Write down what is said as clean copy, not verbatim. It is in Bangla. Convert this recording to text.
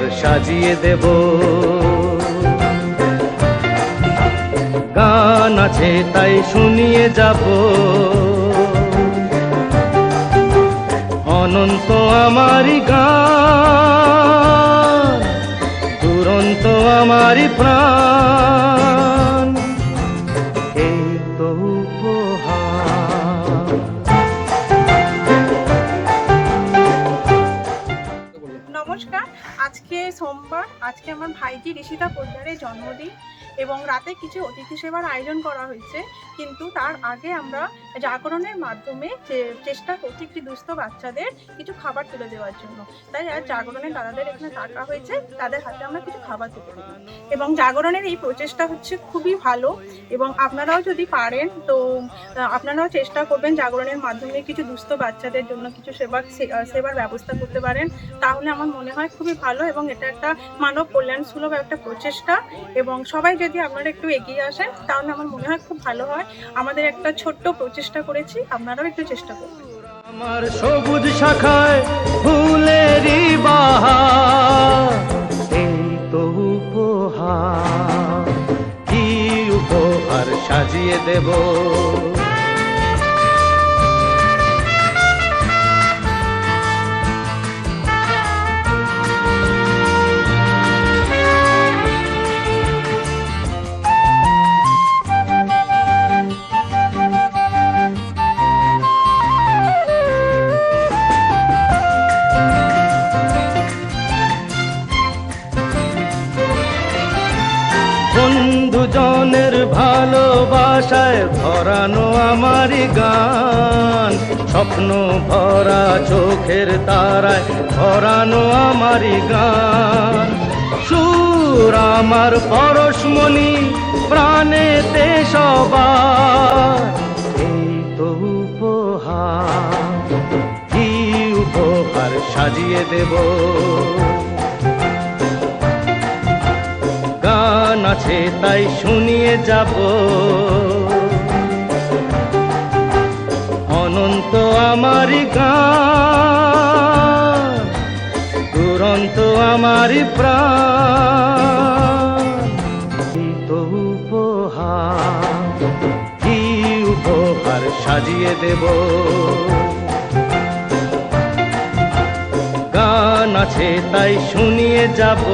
উপহার সাজিয়ে দেব। গান আছে তাই শুনিয়ে যাব, অনন্ত আমারি গান, দুরন্ত আমারি প্রাণ, এই তো উপহার। নমস্কার, আজকে সোমবার, আজকে আমার ভাইজি ঋষিতা পোদ্দারের জন্মদিন এবং রাতে কিছু অতিথি সেবার আয়োজন করা হয়েছে। কিন্তু তার আগে আমরা জাগরণের মাধ্যমে চেষ্টা করছি একটি দুস্থ বাচ্চাদের কিছু খাবার তুলে দেওয়ার জন্য। তাই আজ জাগরণের দাদাদের এখানে ডাকা হয়েছে, তাদের হাতে আমরা কিছু খাবার তুলে দেব। এবং জাগরণের এই প্রচেষ্টা হচ্ছে খুবই ভালো এবং আপনারাও যদি পারেন তো আপনারাও চেষ্টা করবেন জাগরণের মাধ্যমে কিছু দুস্থ বাচ্চাদের জন্য কিছু সেবার ব্যবস্থা করতে পারেন, তাহলে আমার মনে হয় খুবই ভালো এবং এটা একটা মানব কল্যাণ সুলভ একটা প্রচেষ্টা। এবং সবাই যদি আপনারা একটু এগিয়ে আসেন তাহলে আমার মনে হয় খুব ভালো হয়। আমাদের একটা ছোট্ট প্রচেষ্টা করেছি, আপনারাও একটু চেষ্টা করবেন। আমার সবুজ শাখায় ফুলেরই বাহার, এই তো উপহার, কি উপহার সাজিয়ে দেব। বন্ধুজনের ভালোবাসায় ভরানো আমারি গান, স্বপ্ন ভরা চোখের তারায় ভরানো আমারি গান, সুর আমার পরশমণি প্রাণেতে সবার, এই তো উপহার, কি উপহার সাজিয়ে দেব। গান আছে তাই শুনিয়ে যাব, অনন্ত আমারি গান, দুরন্ত আমারি প্রাণ, এই তো উপহার, কি উপহার সাজিয়ে দেব। গান আছে তাই শুনিয়ে যাব,